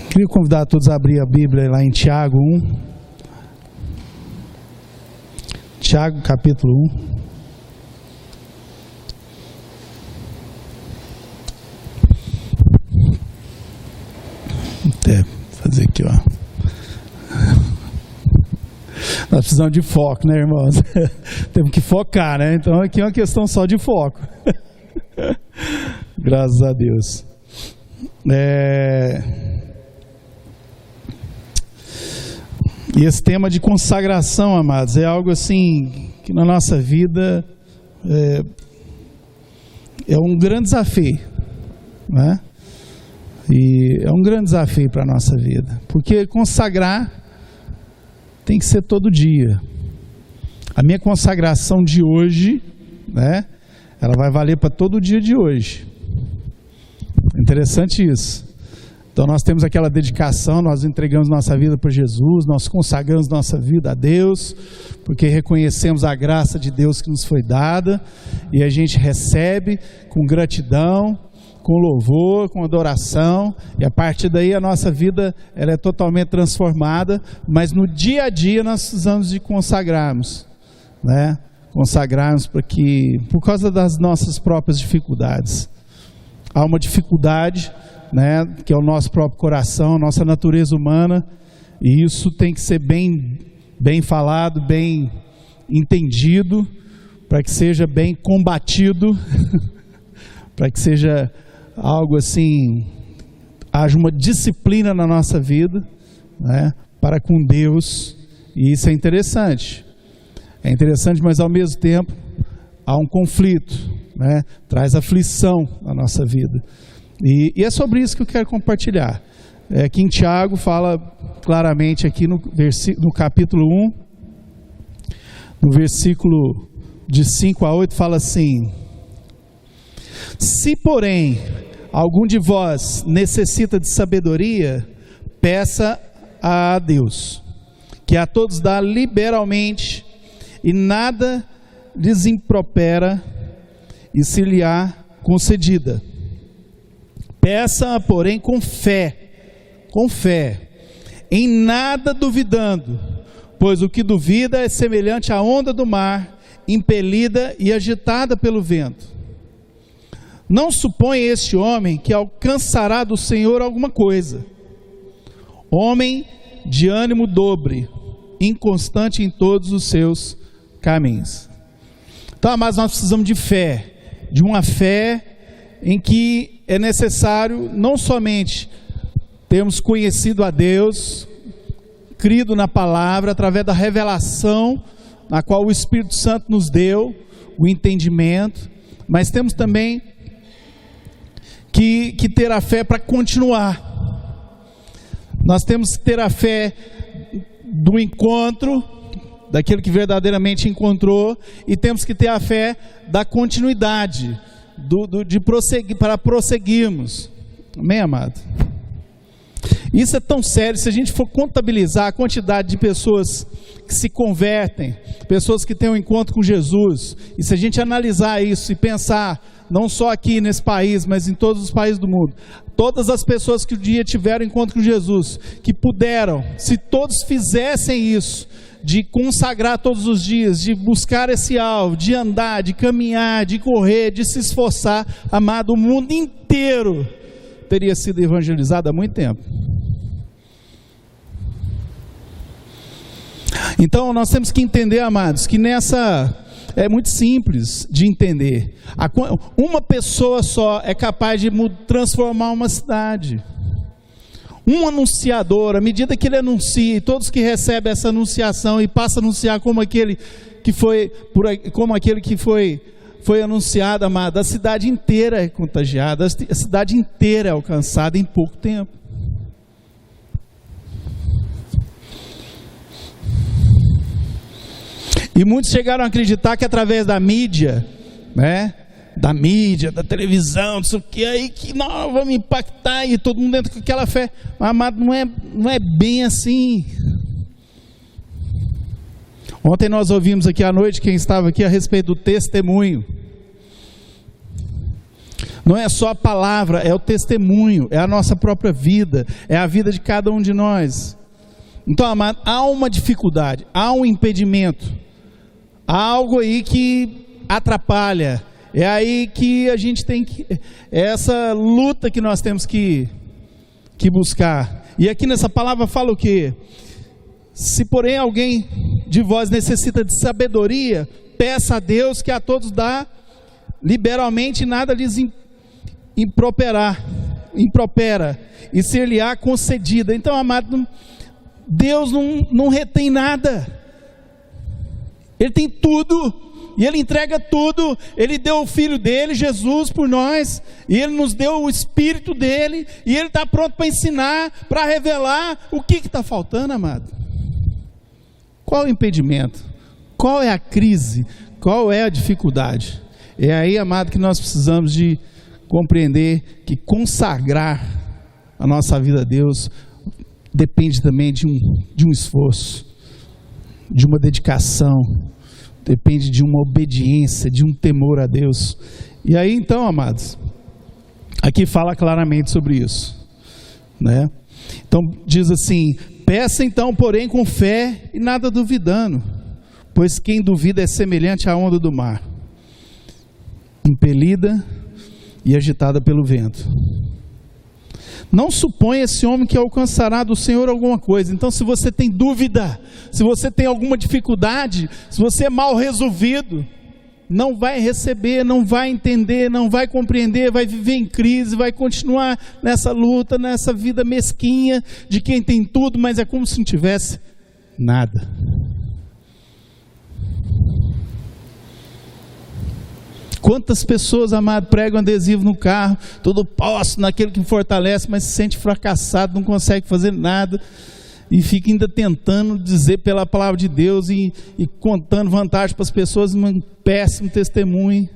Queria convidar todos a abrir a Bíblia lá em Tiago 1. Tiago capítulo 1. Até fazer aqui, ó. Nós precisamos de foco, né, irmãos? Temos que focar, né? Então aqui é uma questão só de foco. Graças a Deus. E esse tema de consagração, amados, é algo assim que na nossa vida é um grande desafio, né? E é um grande desafio para a nossa vida, porque consagrar tem que ser todo dia. A minha consagração de hoje, né, ela vai valer para todo o dia de hoje. Interessante isso. Então nós temos aquela dedicação, nós entregamos nossa vida para Jesus, nós consagramos nossa vida a Deus, porque reconhecemos a graça de Deus que nos foi dada, e a gente recebe com gratidão, com louvor, com adoração, e a partir daí a nossa vida ela é totalmente transformada, mas no dia a dia nós precisamos de consagrarmos, né? Consagrarmos por causa das nossas próprias dificuldades. Há uma dificuldade, né, que é o nosso próprio coração, a nossa natureza humana, e isso tem que ser bem falado, bem entendido, para que seja bem combatido, para que seja algo assim, haja uma disciplina na nossa vida, né, para com Deus, e isso é interessante, mas ao mesmo tempo há um conflito, né, traz aflição na nossa vida, e é sobre isso que eu quero compartilhar. Aqui em Tiago fala claramente aqui no capítulo 1, no versículo de 5 a 8, fala assim: se porém algum de vós necessita de sabedoria, peça a Deus, que a todos dá liberalmente, e nada lhes impropera, e se lhe há concedida. Peça, porém, com fé, em nada duvidando, pois o que duvida é semelhante à onda do mar, impelida e agitada pelo vento. Não supõe este homem que alcançará do Senhor alguma coisa. Homem de ânimo dobre, inconstante em todos os seus caminhos. Então, mas nós precisamos de fé, de uma fé em que é necessário não somente termos conhecido a Deus, crido na palavra, através da revelação, na qual o Espírito Santo nos deu, o entendimento, mas temos também que ter a fé para continuar. Nós temos que ter a fé do encontro, daquele que verdadeiramente encontrou, e temos que ter a fé da continuidade, de prosseguir, para prosseguirmos. Amém, amado? Isso é tão sério, se a gente for contabilizar a quantidade de pessoas que se convertem, pessoas que têm um encontro com Jesus, e se a gente analisar isso e pensar, não só aqui nesse país, mas em todos os países do mundo, todas as pessoas que um dia tiveram encontro com Jesus, que puderam, se todos fizessem isso, de consagrar todos os dias, de buscar esse alvo, de andar, de caminhar, de correr, de se esforçar, amado, o mundo inteiro teria sido evangelizado há muito tempo. Então nós temos que entender, amados, que é muito simples de entender. Uma pessoa só é capaz de transformar uma cidade. Um anunciador, à medida que ele anuncia, e todos que recebem essa anunciação e passam a anunciar como aquele que foi anunciado, amado, a cidade inteira é contagiada, a cidade inteira é alcançada em pouco tempo. E muitos chegaram a acreditar que através da mídia, né? Da televisão, não sei o que, aí que nós vamos impactar, e todo mundo entra com aquela fé. Mas, amado, não é bem assim. Ontem nós ouvimos aqui à noite, quem estava aqui, a respeito do testemunho. Não é só a palavra, é o testemunho, é a nossa própria vida, é a vida de cada um de nós. Então, amado, há uma dificuldade, há um impedimento, há algo aí que atrapalha, é aí que a gente tem que, é essa luta que nós temos que buscar. E aqui nessa palavra fala o quê? Se porém alguém de vós necessita de sabedoria, peça a Deus, que a todos dá liberalmente, nada lhes impropera, e ser-lhe-á concedida. Então, amado, Deus não retém nada, Ele tem tudo, e Ele entrega tudo. Ele deu o Filho dele, Jesus, por nós, e Ele nos deu o Espírito dele, e Ele está pronto para ensinar, para revelar. O que está faltando, amado? Qual é o impedimento? Qual é a crise? Qual é a dificuldade? É aí, amado, que nós precisamos de compreender que consagrar a nossa vida a Deus depende também de um esforço, de uma dedicação, depende de uma obediência, de um temor a Deus. E aí então, amados, aqui fala claramente sobre isso, né? Então diz assim: peça então, porém, com fé e nada duvidando, pois quem duvida é semelhante à onda do mar, impelida e agitada pelo vento. Não suponha esse homem que alcançará do Senhor alguma coisa. Então, se você tem dúvida, se você tem alguma dificuldade, se você é mal resolvido, não vai receber, não vai entender, não vai compreender, vai viver em crise, vai continuar nessa luta, nessa vida mesquinha de quem tem tudo, mas é como se não tivesse nada. Quantas pessoas, amado, pregam adesivo no carro, tudo posso naquele que me fortalece, mas se sente fracassado, não consegue fazer nada, e fica ainda tentando dizer pela palavra de Deus e contando vantagem para as pessoas, um péssimo testemunho.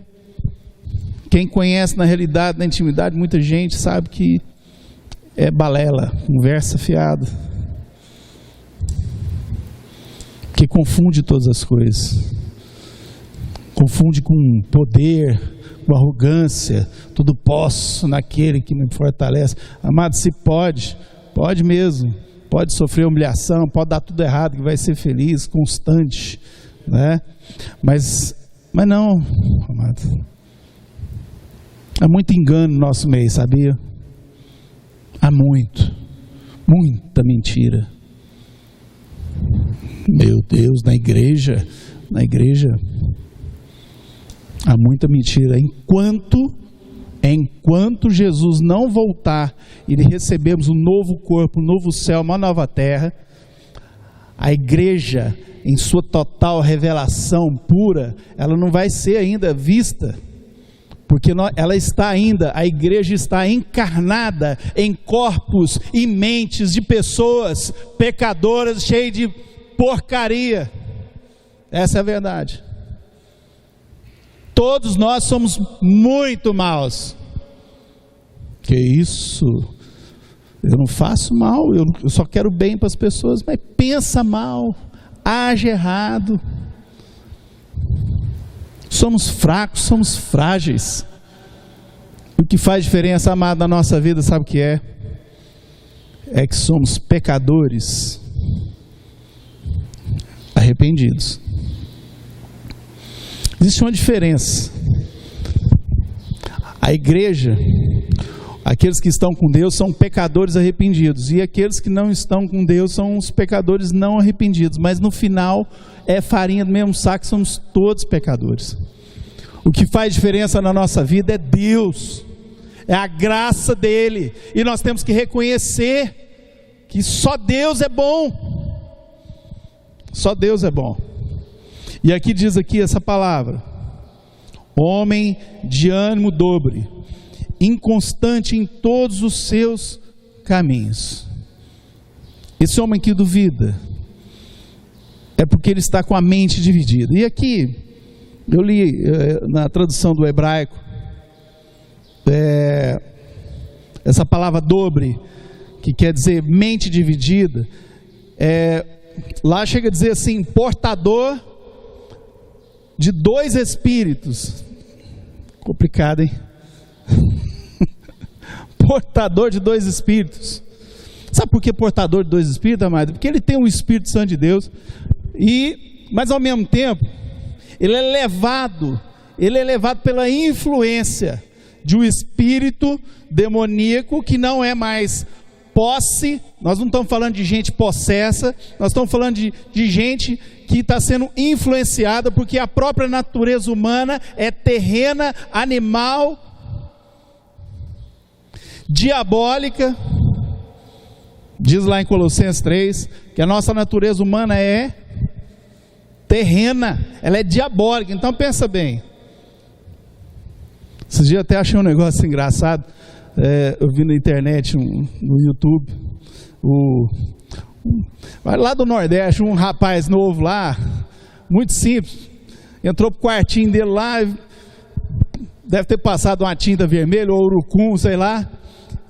Quem conhece na realidade, na intimidade, muita gente sabe que é balela, conversa fiada, que confunde todas as coisas. Confunde com poder, com arrogância, tudo posso naquele que me fortalece. Amado, se pode mesmo, pode sofrer humilhação, pode dar tudo errado, que vai ser feliz, constante, né? Mas não, amado, há muito engano no nosso meio, sabia? Há muita mentira. Meu Deus, na igreja, há muita mentira. Enquanto Jesus não voltar e recebemos um novo corpo, um novo céu, uma nova terra, a igreja, em sua total revelação pura, ela não vai ser ainda vista, porque ela está ainda, a igreja está encarnada em corpos e mentes de pessoas pecadoras, cheias de porcaria. Essa é a verdade. Todos nós somos muito maus. Que isso? Eu não faço mal, eu só quero bem para as pessoas, mas pensa mal, age errado. Somos fracos, somos frágeis. O que faz diferença, amado, na nossa vida, sabe o que é? É que somos pecadores arrependidos. Existe uma diferença. A igreja, aqueles que estão com Deus são pecadores arrependidos, e aqueles que não estão com Deus são os pecadores não arrependidos, mas no final é farinha do mesmo saco, somos todos pecadores. O que faz diferença na nossa vida é Deus, é a graça dele, e nós temos que reconhecer que só Deus é bom, só Deus é bom. E aqui diz aqui essa palavra: homem de ânimo dobre, inconstante em todos os seus caminhos. Esse homem que duvida é porque ele está com a mente dividida. E aqui eu li na tradução do hebraico essa palavra dobre, que quer dizer mente dividida, lá chega a dizer assim, portador de 2 espíritos. Complicado, hein? Portador de 2 espíritos. Sabe por que portador de 2 espíritos, amado? Porque ele tem o Espírito Santo de Deus, mas ao mesmo tempo, ele é levado pela influência de um espírito demoníaco que não é mais posse. Nós não estamos falando de gente possessa, nós estamos falando de gente que está sendo influenciada, porque a própria natureza humana é terrena, animal, diabólica. Diz lá em Colossenses 3 que a nossa natureza humana é terrena, ela é diabólica. Então pensa bem. Esses dias até achei um negócio engraçado. Eu vi na internet, no YouTube, lá do Nordeste, um rapaz novo lá, muito simples, entrou pro quartinho dele lá, deve ter passado uma tinta vermelha ou urucum, sei lá,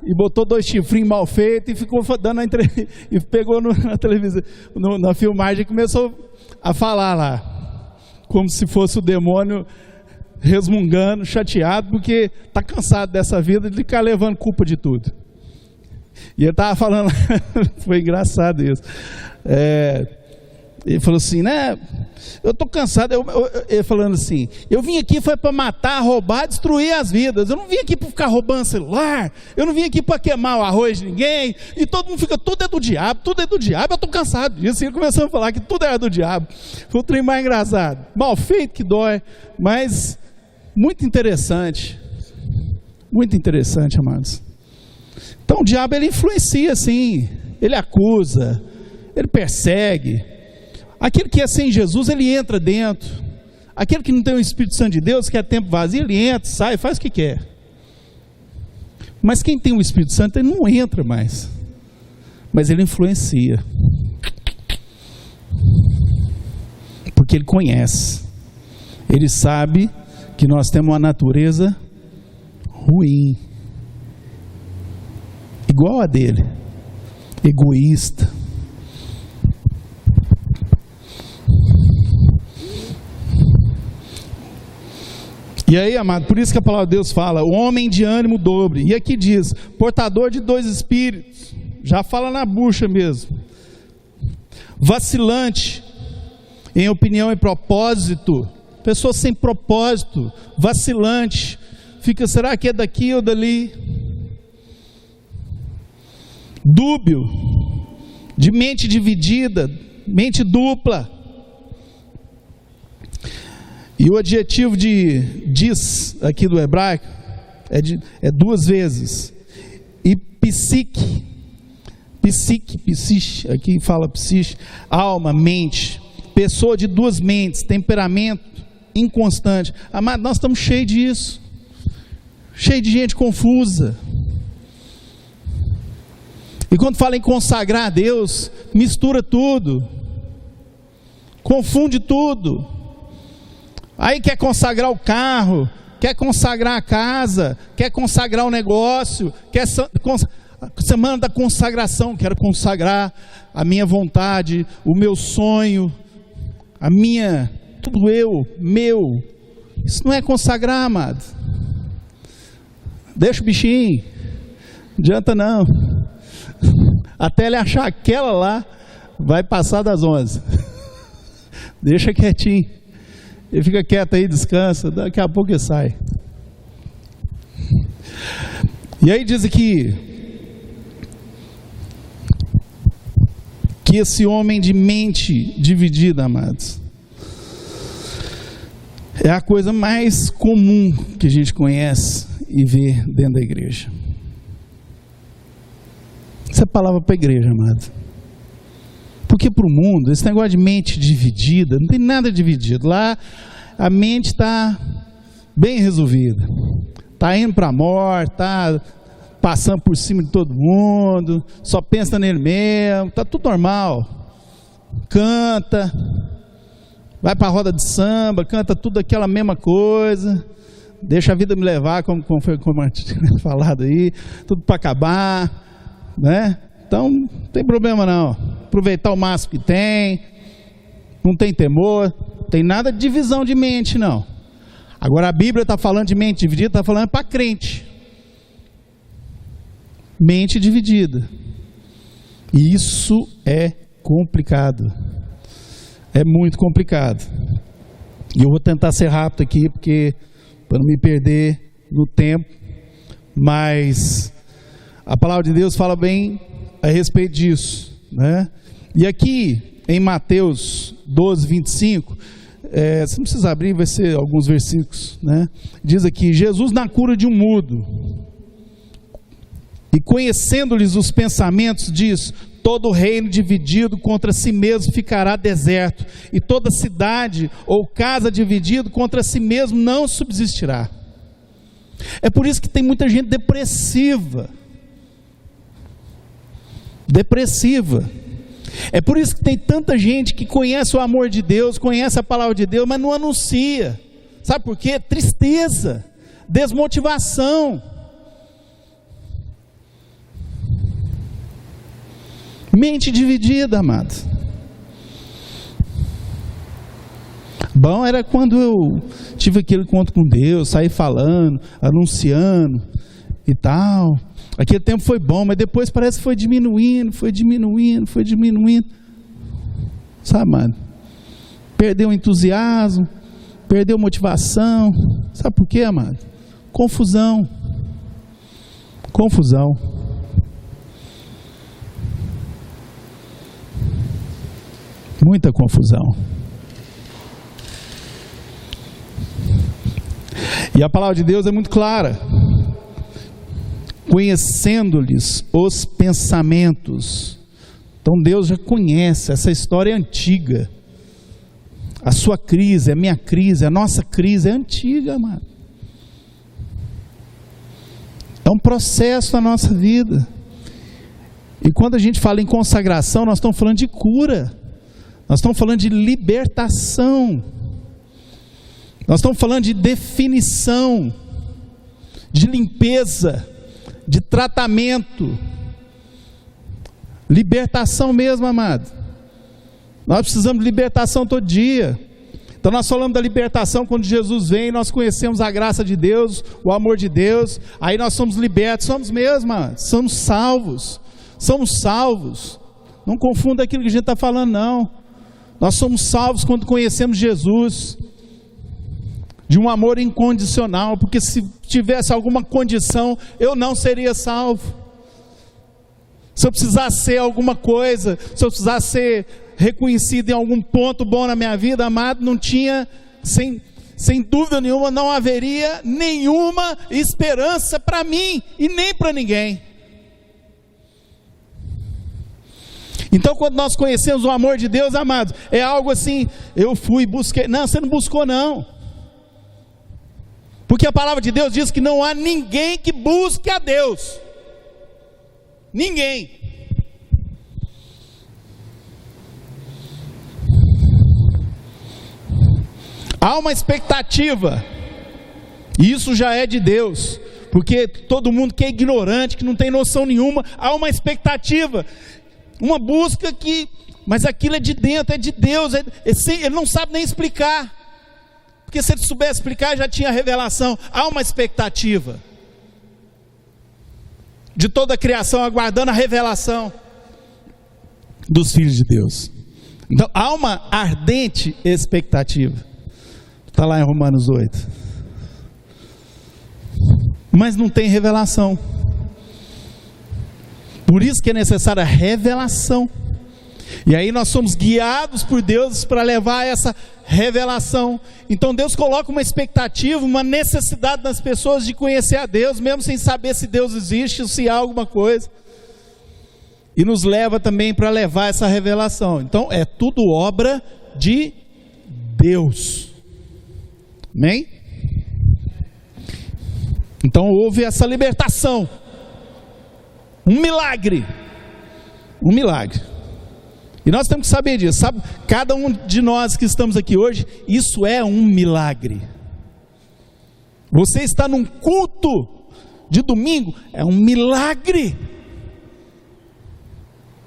e botou 2 chifrinhos mal feitos e ficou dando a entrevista, e pegou na televisão, na filmagem, e começou a falar lá, como se fosse o demônio resmungando, chateado, porque está cansado dessa vida de ficar levando culpa de tudo. E ele estava falando, foi engraçado isso. Ele falou assim, né? Eu estou cansado. Ele falando assim, eu vim aqui foi para matar, roubar, destruir as vidas. Eu não vim aqui para ficar roubando celular. Eu não vim aqui para queimar o arroz de ninguém. E todo mundo fica, tudo é do diabo, tudo é do diabo. Eu estou cansado disso. E ele começou a falar que tudo era do diabo. Foi o trem mais engraçado. Mal feito que dói, mas muito interessante. Muito interessante, amados. Então o diabo ele influencia sim. Ele acusa, ele persegue. Aquele que é sem Jesus, ele entra dentro. Aquele que não tem o Espírito Santo de Deus, que é tempo vazio, ele entra, sai, faz o que quer. Mas quem tem o Espírito Santo, ele não entra mais. Mas ele influencia. Porque ele conhece. Ele sabe que nós temos uma natureza ruim. Igual a dele. Egoísta. E aí, amado, por isso que a palavra de Deus fala, o homem de ânimo dobre. E aqui diz, portador de 2 espíritos. Já fala na bucha mesmo. Vacilante em opinião e propósito. Pessoa sem propósito, vacilante. Fica, será que é daqui ou dali? Dúbio, de mente dividida, mente dupla. E o adjetivo de diz aqui do hebraico é 2 vezes. E psique, aqui fala psique, alma, mente, pessoa de 2 mentes, temperamento inconstante. Amado, nós estamos cheios disso, cheio de gente confusa. E quando fala em consagrar a Deus, mistura tudo, confunde tudo. Aí quer consagrar o carro, quer consagrar a casa, quer consagrar o negócio, quer semana da consagração, quero consagrar a minha vontade, o meu sonho, a minha, tudo meu. Isso não é consagrar, amado. Deixa o bichinho, não adianta não. Até ele achar aquela lá, vai passar das 11. Deixa quietinho. Ele fica quieto aí, descansa, daqui a pouco ele sai. E aí diz aqui que esse homem de mente dividida, amados, é a coisa mais comum que a gente conhece e vê dentro da igreja. Essa é palavra para a igreja, amado. Porque para o mundo, esse negócio de mente dividida, não tem nada dividido. Lá a mente está bem resolvida. Está indo para a morte, está passando por cima de todo mundo, só pensa nele mesmo, está tudo normal. Canta, vai para a roda de samba, canta tudo aquela mesma coisa. Deixa a vida me levar, como foi falado aí, tudo para acabar, né? Então, não tem problema não. Aproveitar o máximo que tem, não tem temor, não tem nada de divisão de mente, não. Agora a Bíblia está falando de mente dividida, está falando para crente. Mente dividida. E isso é complicado. É muito complicado. E eu vou tentar ser rápido aqui, porque para não me perder no tempo, mas a palavra de Deus fala bem a respeito disso, né? E aqui em Mateus 12, 25, você não precisa abrir, vai ser alguns versículos, né? Diz aqui: Jesus na cura de um mudo, e conhecendo-lhes os pensamentos, diz: todo reino dividido contra si mesmo ficará deserto, e toda cidade ou casa dividida contra si mesmo não subsistirá. É por isso que tem muita gente depressiva. É por isso que tem tanta gente que conhece o amor de Deus, conhece a palavra de Deus, mas não anuncia. Sabe por quê? Tristeza, desmotivação. Mente dividida, amado. Bom era quando eu tive aquele encontro com Deus, saí falando, anunciando e tal. Aquele tempo foi bom, mas depois parece que foi diminuindo. Sabe, mano? Perdeu o entusiasmo, perdeu a motivação. Sabe por quê, amado? Confusão. Muita confusão. E a palavra de Deus é muito clara: conhecendo-lhes os pensamentos. Então Deus já conhece, essa história é antiga. A sua crise, a minha crise, a nossa crise é antiga, amado. É um processo na nossa vida. E quando a gente fala em consagração, nós estamos falando de cura, nós estamos falando de libertação, nós estamos falando de definição, de limpeza, de tratamento, libertação mesmo, amado. Nós precisamos de libertação todo dia. Então nós falamos da libertação quando Jesus vem, nós conhecemos a graça de Deus, o amor de Deus, aí nós somos libertos, somos mesmo, amado. Somos salvos. Não confunda aquilo que a gente está falando, não. Nós somos salvos quando conhecemos Jesus, de um amor incondicional, porque se tivesse alguma condição, eu não seria salvo. Se eu precisasse ser alguma coisa, se eu precisasse ser reconhecido em algum ponto bom na minha vida, amado, não tinha, sem dúvida nenhuma, não haveria nenhuma esperança para mim e nem para ninguém. Então quando nós conhecemos o amor de Deus, amados, é algo assim: eu fui e busquei. Não, você não buscou não, porque a palavra de Deus diz que não há ninguém que busque a Deus. Ninguém. Há uma expectativa, e isso já é de Deus, porque todo mundo que é ignorante, que não tem noção nenhuma, há uma expectativa, uma busca que, mas aquilo é de dentro, é de Deus, ele não sabe nem explicar, porque se ele soubesse explicar, já tinha revelação. Há uma expectativa de toda a criação aguardando a revelação dos filhos de Deus. Então há uma ardente expectativa. Está lá em Romanos 8. Mas não tem revelação. Por isso que é necessária a revelação. E aí nós somos guiados por Deus para levar essa revelação. Então Deus coloca uma expectativa, uma necessidade das pessoas de conhecer a Deus, mesmo sem saber se Deus existe ou se há alguma coisa. E nos leva também para levar essa revelação. Então é tudo obra de Deus. Amém? Então houve essa libertação. Um milagre. E nós temos que saber disso, sabe? Cada um de nós que estamos aqui hoje, isso é um milagre. Você está num culto de domingo, é um milagre.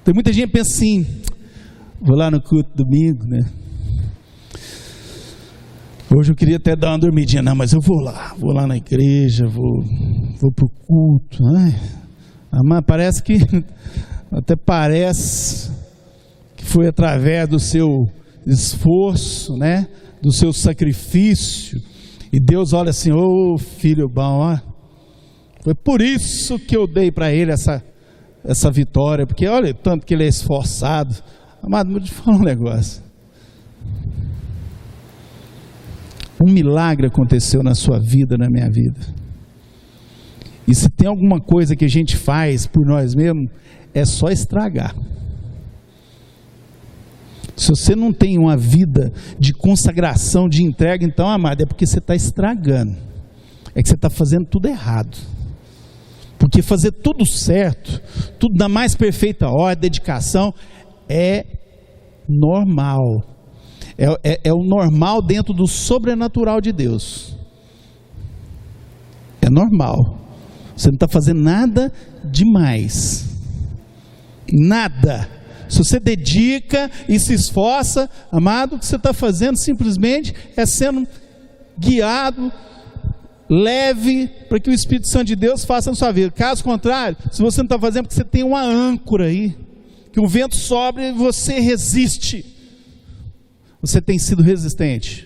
Tem muita gente que pensa assim, vou lá no culto domingo, né? Hoje eu queria até dar uma dormidinha, não, mas eu vou lá na igreja, vou pro culto. Mas parece que, até parece que foi através do seu esforço, né? Do seu sacrifício. E Deus olha assim, ô filho bom, ó. Foi por isso que eu dei para ele essa vitória, porque olha tanto que ele é esforçado. Amado, vou te falar um negócio. Um milagre aconteceu na sua vida, na minha vida. E se tem alguma coisa que a gente faz por nós mesmos, é só estragar. Se você não tem uma vida de consagração, de entrega, então, amado, é porque você está estragando. É que você está fazendo tudo errado. Porque fazer tudo certo, tudo na mais perfeita ordem, dedicação, é normal. É o normal dentro do sobrenatural de Deus. É normal. Você não está fazendo nada demais. Nada. Se você dedica e se esforça, amado, o que você está fazendo simplesmente é sendo guiado, leve, para que o Espírito Santo de Deus faça na sua vida. Caso contrário, se você não está fazendo, porque você tem uma âncora aí, que o vento sobe e você resiste. Você tem sido resistente,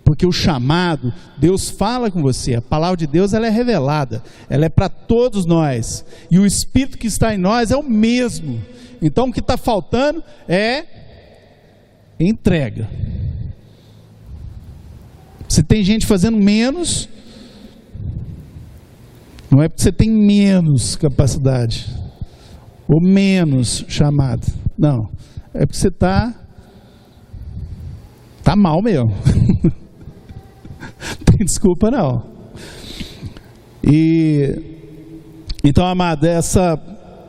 porque o chamado, Deus fala com você, a palavra de Deus ela é revelada, ela é para todos nós, e o Espírito que está em nós é o mesmo. Então o que está faltando é entrega. Se tem gente fazendo menos, não é porque você tem menos capacidade, ou menos chamado, não, é porque você está mal mesmo. Tem desculpa não. Então, amado, essa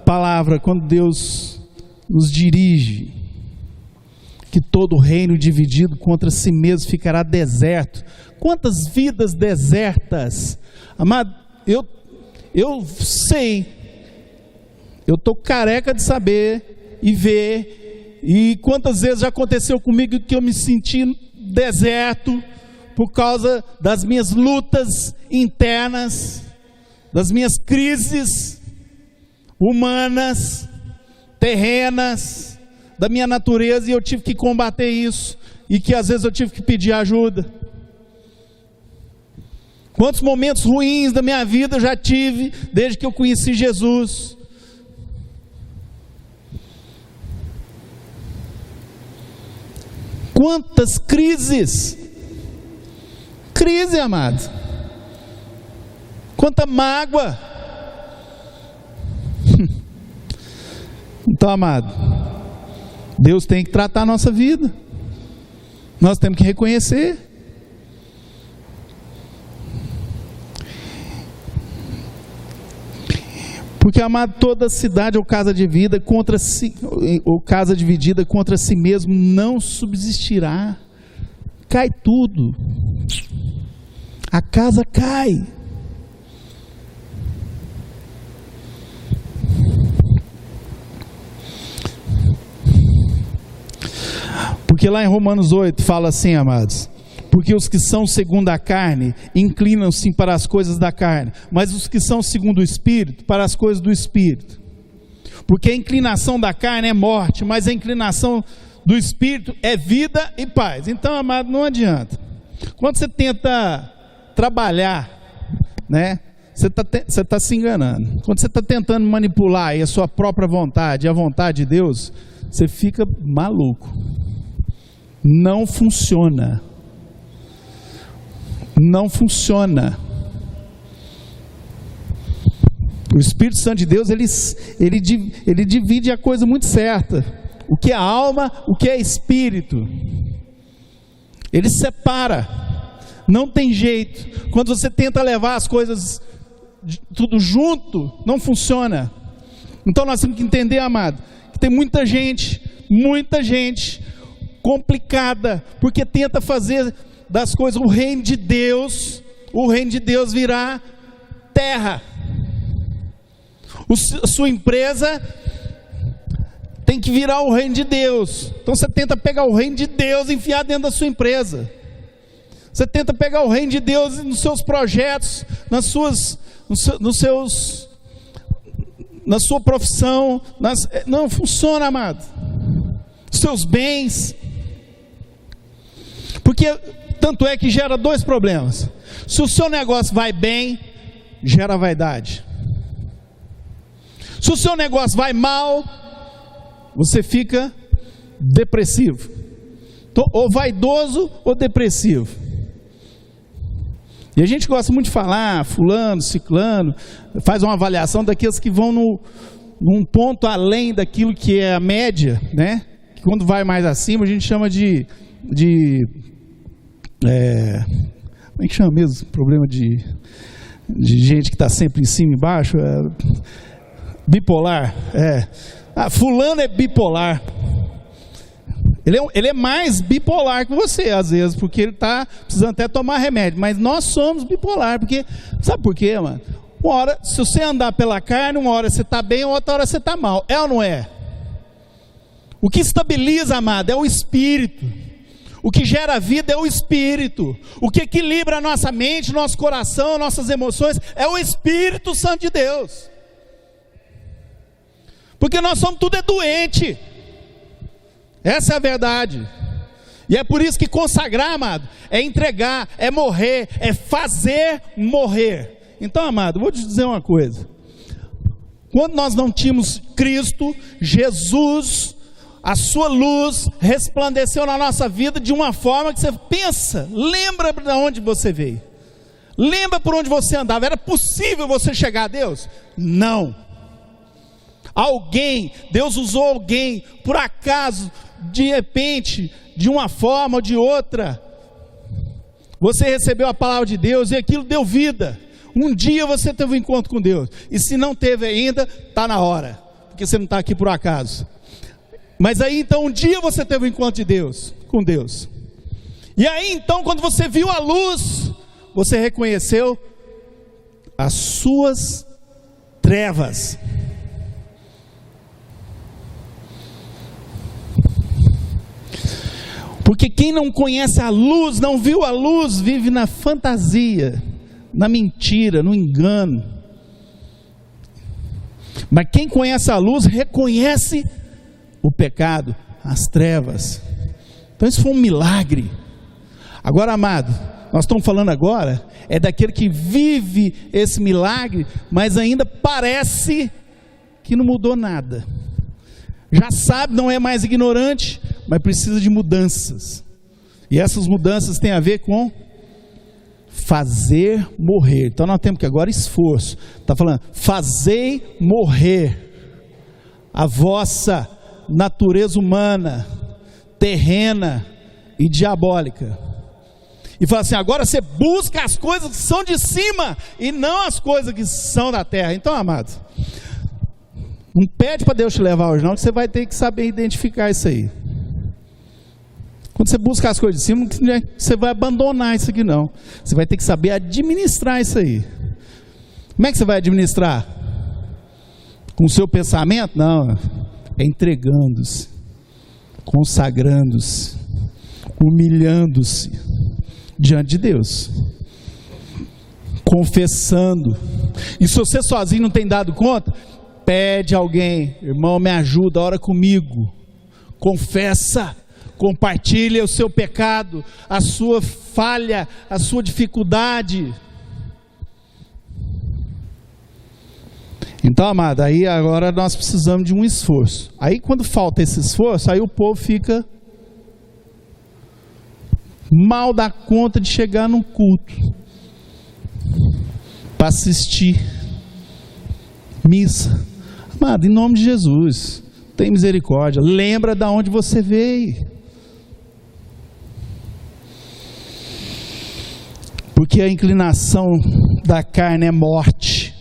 palavra, quando Deus nos dirige, que todo reino dividido contra si mesmo ficará deserto. Quantas vidas desertas, amado, eu sei, eu estou careca de saber e ver. E quantas vezes já aconteceu comigo que eu me senti deserto por causa das minhas lutas internas, das minhas crises humanas, terrenas, da minha natureza, e eu tive que combater isso, e que às vezes eu tive que pedir ajuda. Quantos momentos ruins da minha vida eu já tive desde que eu conheci Jesus. Quantas crises, amado, quanta mágoa. Então, amado, Deus tem que tratar a nossa vida, nós temos que reconhecer. Porque, amado, toda cidade ou casa dividida contra si mesmo não subsistirá. Cai tudo. A casa cai. Porque lá em Romanos 8 fala assim, amados: porque os que são segundo a carne inclinam-se para as coisas da carne, mas os que são segundo o Espírito, para as coisas do Espírito. Porque a inclinação da carne é morte, mas a inclinação do Espírito é vida e paz. Então, amado, não adianta. Quando você tenta trabalhar, né, você está se enganando. Quando você está tentando manipular aí a sua própria vontade e a vontade de Deus, você fica maluco. Não funciona. Não funciona. O Espírito Santo de Deus, ele divide a coisa muito certa. O que é alma, o que é espírito. Ele separa. Não tem jeito. Quando você tenta levar as coisas tudo junto, não funciona. Então nós temos que entender, amado, que tem muita gente complicada, porque tenta fazer das coisas o reino de Deus virar terra. Sua empresa tem que virar o reino de Deus. Então você tenta pegar o reino de Deus e enfiar dentro da sua empresa. Você tenta pegar o reino de Deus nos seus projetos, na sua profissão. Não funciona, amado. Seus bens. Porque tanto é que gera dois problemas. Se o seu negócio vai bem, gera vaidade. Se o seu negócio vai mal, você fica depressivo. Então, ou vaidoso ou depressivo. E a gente gosta muito de falar, fulano, ciclano, faz uma avaliação daqueles que vão num ponto além daquilo que é a média, né? Que quando vai mais acima, a gente chama de como é que chama mesmo? Problema de gente que está sempre em cima e embaixo. Bipolar. Fulano é bipolar. Ele é mais bipolar que você, às vezes, porque ele está precisando até tomar remédio. Mas nós somos bipolar, porque... Sabe por quê, mano? Uma hora, se você andar pela carne, uma hora você está bem, outra hora você está mal. É ou não é? O que estabiliza, amado, é o Espírito. O que gera vida é o Espírito. O que equilibra a nossa mente, nosso coração, nossas emoções, é o Espírito Santo de Deus. Porque nós somos tudo doente. Essa é a verdade. E é por isso que consagrar, amado, é entregar, é morrer, é fazer morrer. Então, amado, vou te dizer uma coisa. Quando nós não tínhamos Cristo, Jesus, a sua luz resplandeceu na nossa vida de uma forma que você pensa, lembra de onde você veio, lembra por onde você andava. Era possível você chegar a Deus? Não. Deus usou alguém, por acaso, de repente, de uma forma ou de outra, você recebeu a palavra de Deus e aquilo deu vida. Um dia você teve um encontro com Deus, e se não teve ainda, está na hora, porque você não está aqui por acaso. Mas aí então um dia você teve um encontro de Deus, com Deus, e aí então quando você viu a luz, você reconheceu as suas trevas. Porque quem não conhece a luz, não viu a luz, vive na fantasia, na mentira, no engano. Mas quem conhece a luz, reconhece o pecado, as trevas. Então isso foi um milagre. Agora, amado, nós estamos falando agora, é daquele que vive esse milagre, mas ainda parece que não mudou nada. Já sabe, não é mais ignorante, mas precisa de mudanças. E essas mudanças têm a ver com fazer morrer. Então nós temos que agora esforço. Está falando, fazei morrer a vossa natureza humana, terrena e diabólica. E fala assim, agora você busca as coisas que são de cima e não as coisas que são da terra. Então, amado, não pede para Deus te levar hoje não, que você vai ter que saber identificar isso aí. Quando você busca as coisas de cima, você vai abandonar isso aqui não. Você vai ter que saber administrar isso aí. Como é que você vai administrar? Com o seu pensamento? Não, é entregando-se, consagrando-se, humilhando-se diante de Deus, confessando. E se você sozinho não tem dado conta, pede a alguém, irmão, me ajuda, ora comigo, confessa, compartilha o seu pecado, a sua falha, a sua dificuldade. Então, amado, aí agora nós precisamos de um esforço. Aí quando falta esse esforço, aí o povo fica mal dá conta de chegar num culto para assistir missa. Amado, em nome de Jesus, tem misericórdia, lembra de onde você veio. Porque a inclinação da carne é morte,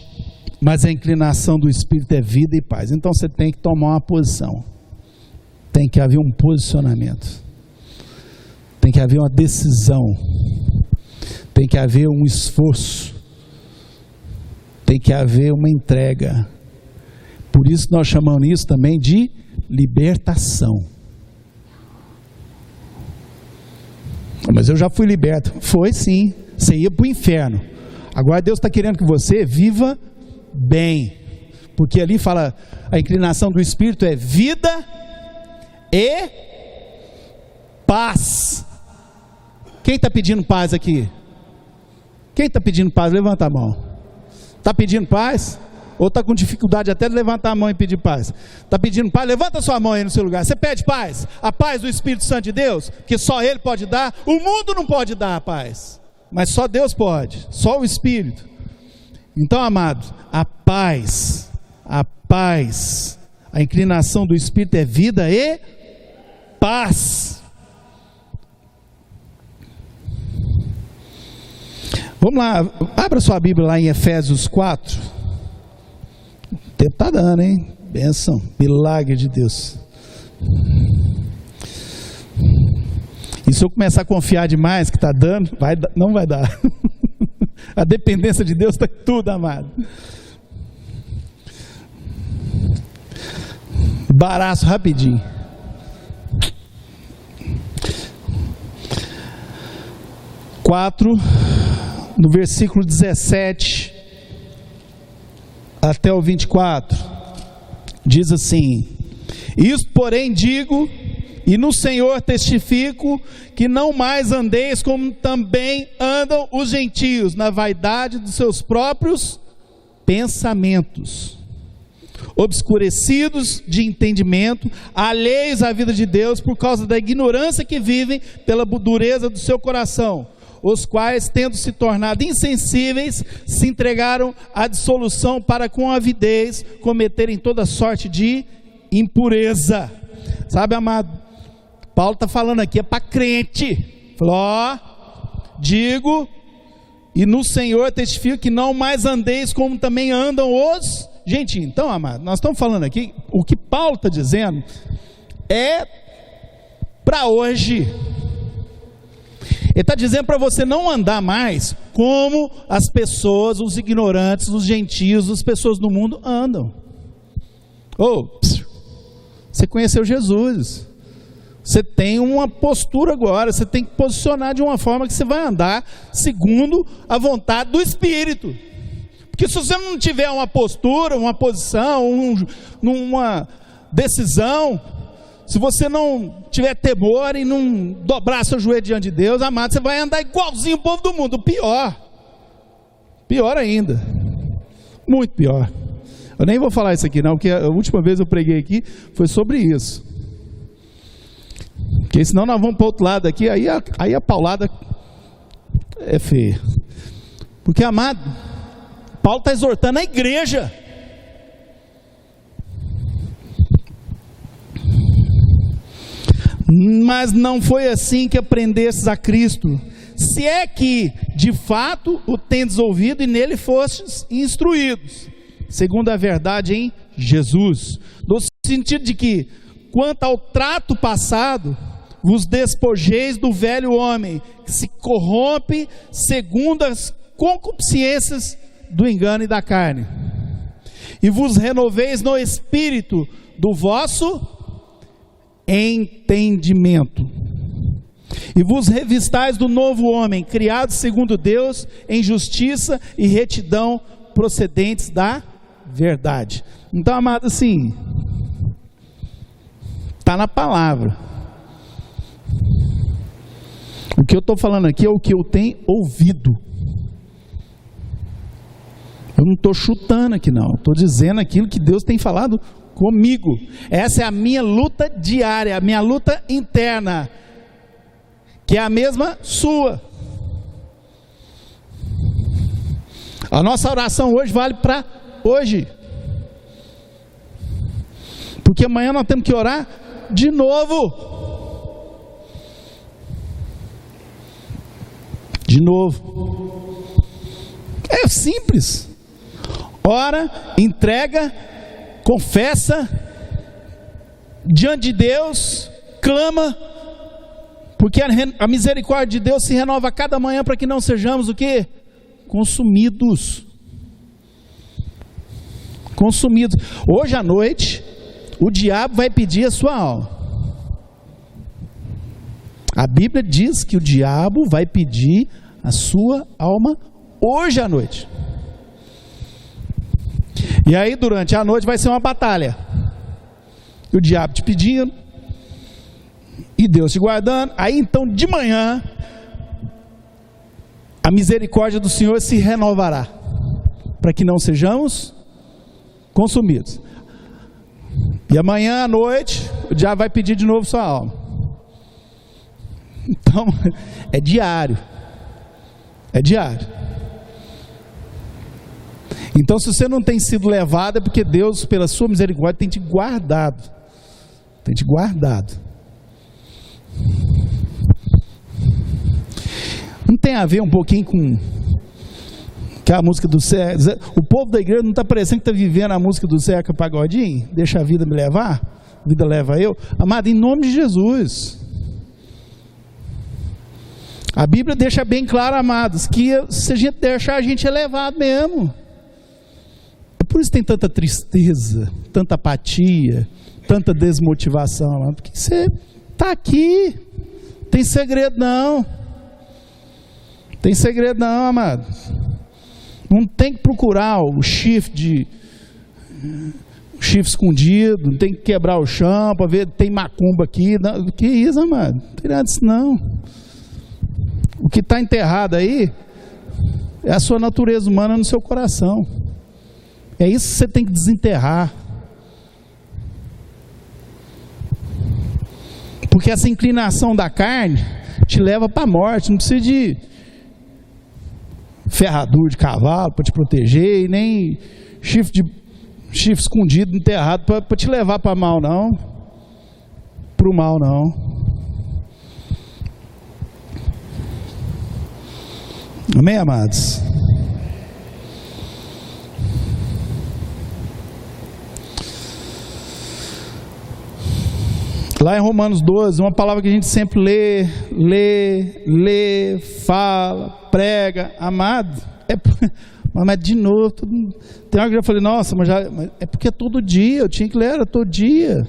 mas a inclinação do Espírito é vida e paz. Então você tem que tomar uma posição, tem que haver um posicionamento, tem que haver uma decisão, tem que haver um esforço, tem que haver uma entrega. Por isso nós chamamos isso também de libertação. Mas eu já fui liberto. Foi sim, você ia para o inferno. Agora Deus está querendo que você viva bem, porque ali fala, a inclinação do Espírito é vida e paz. Quem está pedindo paz aqui? Quem está pedindo paz? Levanta a mão. Está pedindo paz? Ou está com dificuldade até de levantar a mão e pedir paz? Está pedindo paz? Levanta a sua mão aí no seu lugar. Você pede paz? A paz do Espírito Santo de Deus, que só Ele pode dar. O mundo não pode dar a paz, mas só Deus pode, só o Espírito. Então, amados, a paz, a inclinação do Espírito é vida e paz. Vamos lá, abra sua Bíblia lá em Efésios 4. O tempo está dando, hein? Bênção, milagre de Deus. E se eu começar a confiar demais que está dando, não vai dar. A dependência de Deus está tudo, amado. Baraço rapidinho. No versículo 17 até o 24, diz assim: isto, porém, digo, e no Senhor testifico, que não mais andeis como também andam os gentios, na vaidade dos seus próprios pensamentos, obscurecidos de entendimento, alheios à vida de Deus, por causa da ignorância que vivem, pela dureza do seu coração, os quais, tendo se tornado insensíveis, se entregaram à dissolução, para com avidez cometerem toda sorte de impureza. Sabe, amado, Paulo está falando aqui, é para crente. Falou, digo, e no Senhor testifico, que não mais andeis como também andam os gentios. Então, amado, nós estamos falando aqui, o que Paulo está dizendo é para hoje. Ele está dizendo para você não andar mais como as pessoas, os ignorantes, os gentios, as pessoas do mundo andam. Você conheceu Jesus, você tem uma postura agora, você tem que posicionar de uma forma que você vai andar segundo a vontade do Espírito. Porque se você não tiver uma postura, uma posição, uma decisão, se você não tiver temor e não dobrar seu joelho diante de Deus, amado, você vai andar igualzinho o povo do mundo. Pior ainda, muito pior. Eu nem vou falar isso aqui não, porque a última vez eu preguei aqui foi sobre isso. Porque senão nós vamos para o outro lado aqui, aí a paulada é feia. Porque, amado, Paulo está exortando a igreja. Mas não foi assim que aprendestes a Cristo, se é que de fato o tendes ouvido e nele fostes instruídos, segundo a verdade em Jesus, no sentido de que, quanto ao trato passado, vos despojeis do velho homem, que se corrompe segundo as concupiscências do engano e da carne, e vos renoveis no espírito do vosso entendimento, e vos revistais do novo homem, criado segundo Deus, em justiça e retidão, procedentes da verdade. Então, amado, assim, está na palavra. O que eu estou falando aqui é o que eu tenho ouvido. Eu não estou chutando aqui não, estou dizendo aquilo que Deus tem falado comigo. Essa é a minha luta diária, a minha luta interna, que é a mesma sua. A nossa oração hoje vale para hoje, porque amanhã nós temos que orar de novo. É simples. Ora, entrega, confessa diante de Deus, clama, porque a misericórdia de Deus se renova a cada manhã, para que não sejamos o quê? Consumidos. Hoje à noite o diabo vai pedir a sua alma. A Bíblia diz que o diabo vai pedir a sua alma hoje à noite. E aí durante a noite vai ser uma batalha. O diabo te pedindo, e Deus te guardando. Aí então de manhã, a misericórdia do Senhor se renovará, para que não sejamos consumidos. E amanhã à noite, o diabo vai pedir de novo sua alma. Então, é diário. É diário. Então, se você não tem sido levado, é porque Deus, pela sua misericórdia, tem te guardado. Tem te guardado. Não tem a ver um pouquinho com a música do Zeca? O povo da igreja não está parecendo que está vivendo a música do Zeca Pagodinho? Deixa a vida me levar, a vida leva eu. Amado, em nome de Jesus. A Bíblia deixa bem claro, amados, que se a gente deixar, a gente é levado mesmo. É por isso que tem tanta tristeza, tanta apatia, tanta desmotivação, amado, porque você está aqui, tem segredo não. Tem segredo não, amado. Não tem que procurar o chifre escondido, não tem que quebrar o chão para ver tem macumba aqui. Não, que isso, amado? Não tem nada disso não. O que está enterrado aí é a sua natureza humana no seu coração. É isso que você tem que desenterrar. Porque essa inclinação da carne te leva para a morte. Não precisa de ferradura de cavalo para te proteger, e nem chifre escondido, enterrado para te levar para mal não. Para o mal não. Amém, amados? Lá em Romanos 12, uma palavra que a gente sempre lê, fala, prega, amado, mas de novo, tem hora que eu já falei, nossa, mas é porque é todo dia, eu tinha que ler, era todo dia.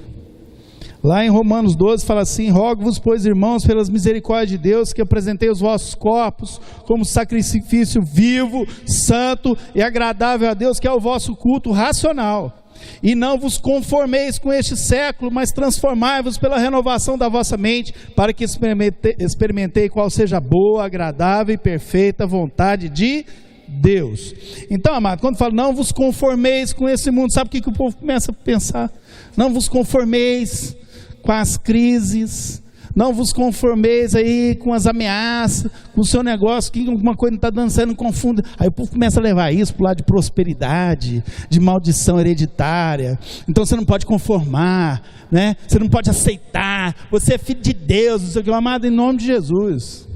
Lá em Romanos 12 fala assim: rogo-vos, pois, irmãos, pelas misericórdias de Deus, que apresentei os vossos corpos como sacrifício vivo, santo e agradável a Deus, que é o vosso culto racional. E não vos conformeis com este século, mas transformai-vos pela renovação da vossa mente, para que experimentei qual seja a boa, agradável e perfeita vontade de Deus. Então, amado, quando fala não vos conformeis com esse mundo, sabe o que o povo começa a pensar? Não vos conformeis com as crises, não vos conformeis aí com as ameaças, com o seu negócio, que alguma coisa não está dando certo, não confunda. Aí o povo começa a levar isso para o lado de prosperidade, de maldição hereditária. Então você não pode conformar, né? Você não pode aceitar, você é filho de Deus, não sei o que, amado, em nome de Jesus.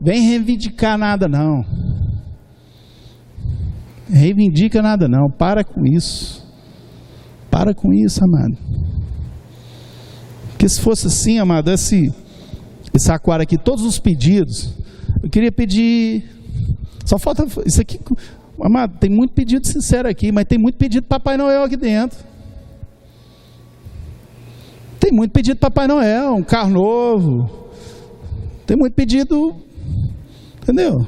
Vem reivindicar nada não. Reivindica nada não, para com isso. Para com isso, amado. Porque se fosse assim, amado, esse aquário aqui, todos os pedidos, eu queria pedir, só falta, isso aqui, amado, tem muito pedido sincero aqui, mas tem muito pedido de Papai Noel aqui dentro. Tem muito pedido de Papai Noel, um carro novo, tem muito pedido, entendeu?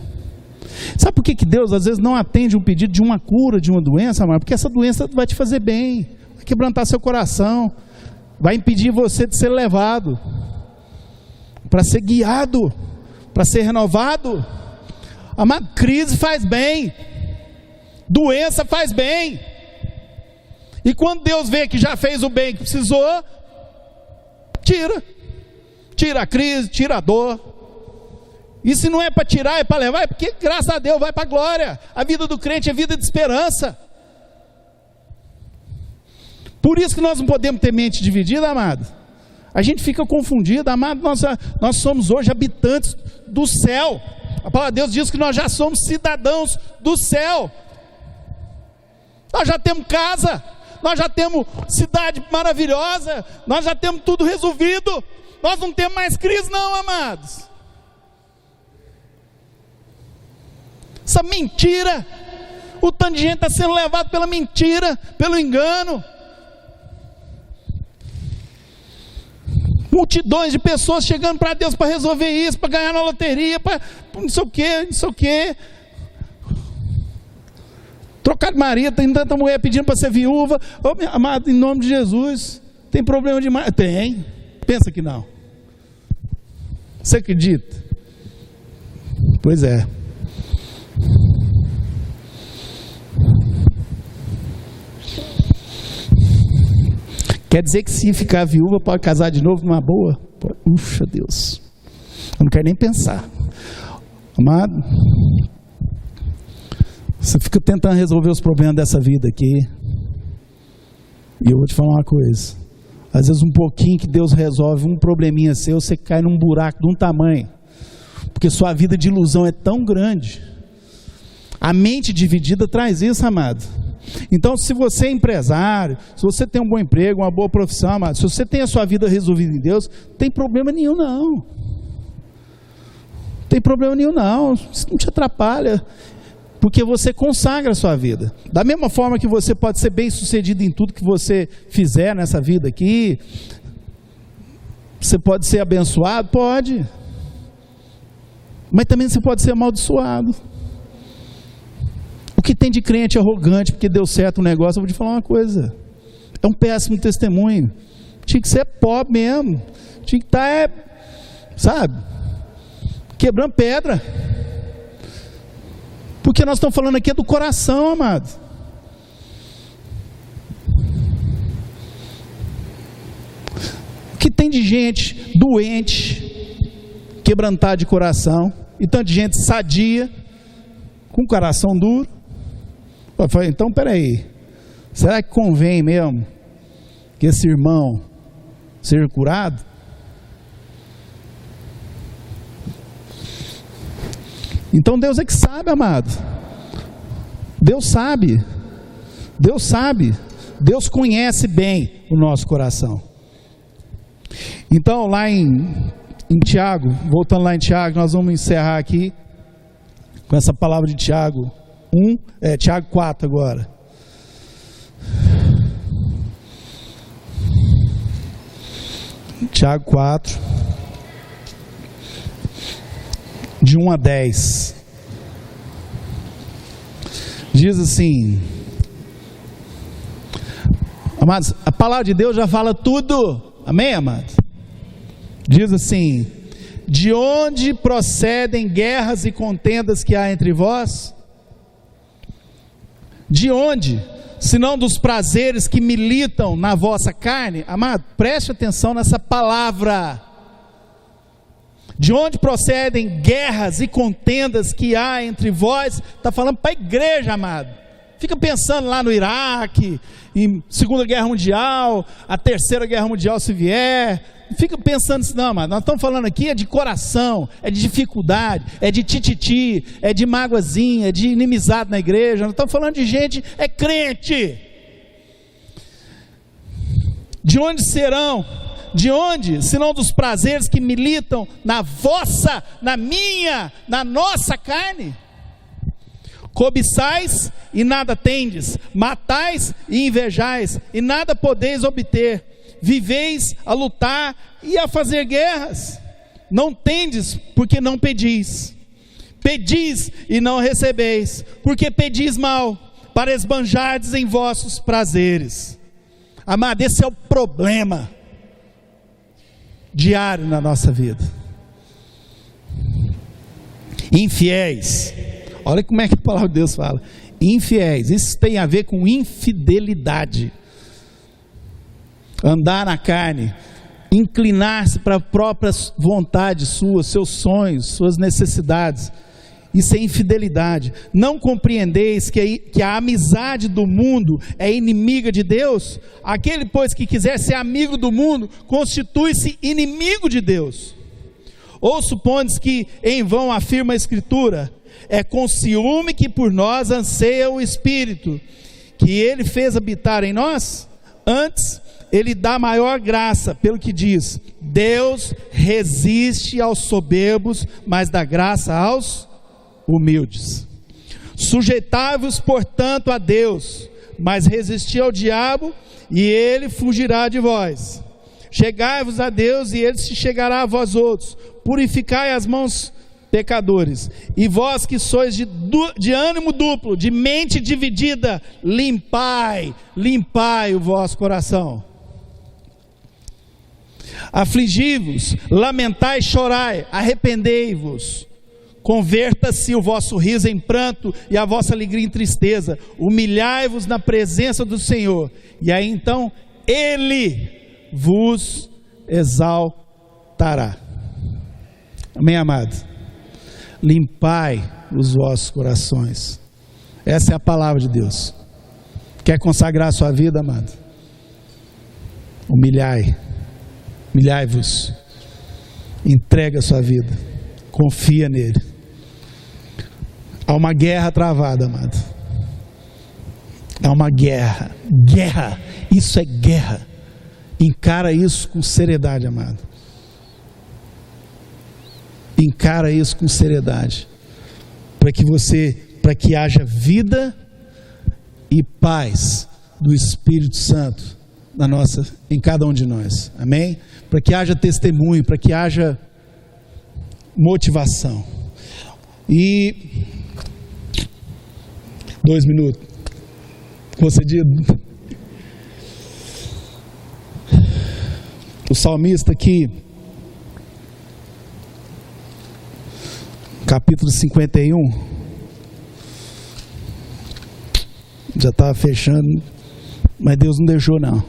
Sabe por que Deus às vezes não atende um pedido de uma cura, de uma doença, amado? Porque essa doença vai te fazer bem, vai quebrantar seu coração, vai impedir você de ser levado, para ser guiado, para ser renovado. Amado, crise faz bem, doença faz bem, e quando Deus vê que já fez o bem que precisou, tira a crise, tira a dor. E se não é para tirar, é para levar, é porque graças a Deus vai para a glória. A vida do crente é vida de esperança. Por isso que nós não podemos ter mente dividida, amado. A gente fica confundido, amado. Nós somos hoje habitantes do céu. A palavra de Deus diz que nós já somos cidadãos do céu. Nós já temos casa, nós já temos cidade maravilhosa, nós já temos tudo resolvido. Nós não temos mais crise não, amados. Essa mentira, o tanto de gente está sendo levado pela mentira, pelo engano. multidões de pessoas chegando para Deus para resolver isso, para ganhar na loteria, para não sei o que. Trocar de marido, tem tanta mulher pedindo para ser viúva. Ô, minha amada, em nome de Jesus, tem problema demais? Tem, pensa que não. Você acredita? Pois é. Quer dizer que se ficar viúva pode casar de novo numa boa? Ufa, Deus, eu não quero nem pensar. Amado, você fica tentando resolver os problemas dessa vida aqui, e eu vou te falar uma coisa: às vezes um pouquinho que Deus resolve um probleminha seu, você cai num buraco de um tamanho, porque sua vida de ilusão é tão grande. A mente dividida traz isso, amado. Então, se você é empresário, se você tem um bom emprego, uma boa profissão, amado, se você tem a sua vida resolvida em Deus, não tem problema nenhum não. Não tem problema nenhum não, isso não te atrapalha, porque você consagra a sua vida. Da mesma forma que você pode ser bem sucedido em tudo que você fizer nessa vida aqui, você pode ser abençoado, pode, mas também você pode ser amaldiçoado. O que tem de crente arrogante porque deu certo o negócio, eu vou te falar uma coisa, é um péssimo testemunho. Tinha que ser pobre mesmo, tinha que estar, sabe, quebrando pedra, porque nós estamos falando aqui do coração, amado. O que tem de gente doente, quebrantada de coração, e tanto de gente sadia, com coração duro. Eu falei, então peraí, será que convém mesmo que esse irmão seja curado? Então Deus é que sabe, amado. Deus sabe. Deus sabe. Deus conhece bem o nosso coração. Então lá em Tiago, voltando lá em Tiago, nós vamos encerrar aqui com essa palavra de Tiago 1, Tiago 4 agora. Tiago 4, de 1 a 10. Diz assim, amados, a palavra de Deus já fala tudo, amém, amados? Diz assim: de onde procedem guerras e contendas que há entre vós? De onde? Senão dos prazeres que militam na vossa carne? Amado, preste atenção nessa palavra. De onde procedem guerras e contendas que há entre vós? Está falando para a igreja, amado. Fica pensando lá no Iraque, em Segunda Guerra Mundial, a Terceira Guerra Mundial se vier. Fica pensando assim, não, amado, nós estamos falando aqui é de coração, é de dificuldade, é de tititi, é de mágoazinha, é de inimizade na igreja. Nós estamos falando de gente, é crente. De onde serão? De onde? Senão dos prazeres que militam na vossa, na minha, na nossa carne. Cobiçais e nada tendes, matais e invejais e nada podeis obter. Viveis a lutar e a fazer guerras. Não tendes porque não pedis. Pedis e não recebeis, porque pedis mal, para esbanjardes em vossos prazeres. Amado, esse é o problema diário na nossa vida. Infiéis. Olha como é que a palavra de Deus fala. Infiéis. Isso tem a ver com infidelidade. Andar na carne, inclinar-se para a própria vontade sua, seus sonhos, suas necessidades. Isso é infidelidade. Não compreendeis que a amizade do mundo é inimiga de Deus? Aquele, pois, que quiser ser amigo do mundo, constitui-se inimigo de Deus. Ou supondes que em vão afirma a Escritura: é com ciúme que por nós anseia o Espírito, que Ele fez habitar em nós? Antes, Ele dá maior graça, pelo que diz: Deus resiste aos soberbos, mas dá graça aos humildes. Sujeitai-vos, portanto, a Deus, mas resisti ao diabo, e ele fugirá de vós. chegai-vos a Deus e Ele se chegará a vós outros. Purificai as mãos, pecadores, e vós que sois de ânimo duplo, de mente dividida, limpai o vosso coração. Afligi-vos, lamentai, chorai, arrependei-vos, converta-se o vosso riso em pranto e a vossa alegria em tristeza, humilhai-vos na presença do Senhor, e aí então Ele vos exaltará. Amém, amado? Limpai os vossos corações. Essa é a palavra de Deus. Quer consagrar a sua vida, amado? Humilhai-vos, entrega a sua vida, confia nele. Há uma guerra travada, amado. Há uma guerra, isso é guerra. Encara isso com seriedade, amado. Encara isso com seriedade, para que haja vida e paz do Espírito Santo em cada um de nós, amém? Para que haja testemunho, para que haja motivação. E 2 minutos, concedido. O salmista aqui, capítulo 51, já estava fechando, mas Deus não deixou não.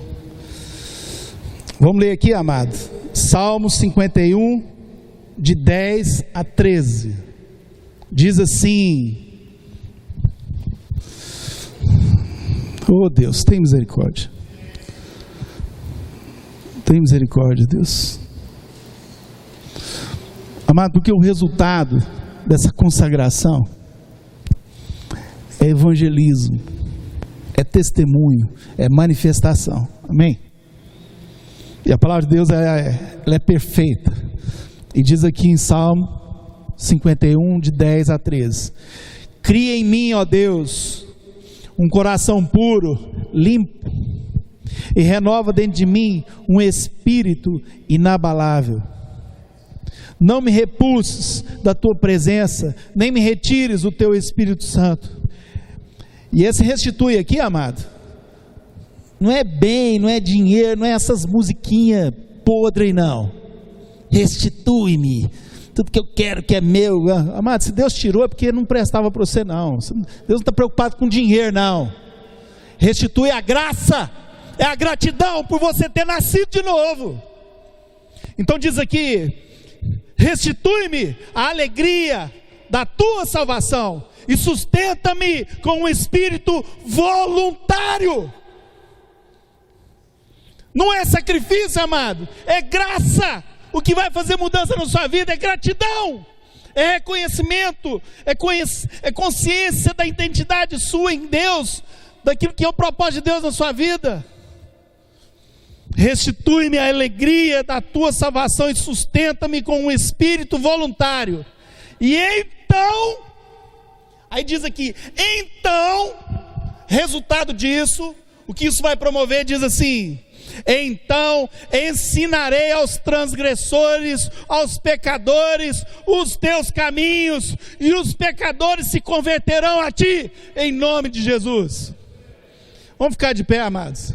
Vamos ler aqui, amado, Salmo 51, de 10 a 13, diz assim: oh Deus, tem misericórdia, Deus, amado, porque o resultado dessa consagração é evangelismo, é testemunho, é manifestação, amém? E a palavra de Deus ela é perfeita, e diz aqui em Salmo 51, de 10 a 13: cria em mim, ó Deus, um coração puro, limpo, e renova dentro de mim um espírito inabalável. Não me repulses da tua presença, nem me retires o teu Espírito Santo. E esse restitui aqui, amado, não é bem, não é dinheiro, não é essas musiquinhas podres, não. Restitui-me tudo que eu quero, que é meu. Amado, se Deus tirou é porque não prestava para você, não. Deus não está preocupado com dinheiro, não. Restitui a graça, é a gratidão por você ter nascido de novo. Então diz aqui: restitui-me a alegria da tua salvação e sustenta-me com um espírito voluntário. Não é sacrifício, amado, é graça. O que vai fazer mudança na sua vida é gratidão, é reconhecimento, é consciência da identidade sua em Deus, daquilo que é o propósito de Deus na sua vida. Restitui-me a alegria da tua salvação e sustenta-me com um espírito voluntário. E então, aí diz aqui, então, resultado disso, o que isso vai promover, diz assim: então ensinarei aos transgressores, aos pecadores, os teus caminhos, e os pecadores se converterão a ti, em nome de Jesus. Vamos ficar de pé, amados.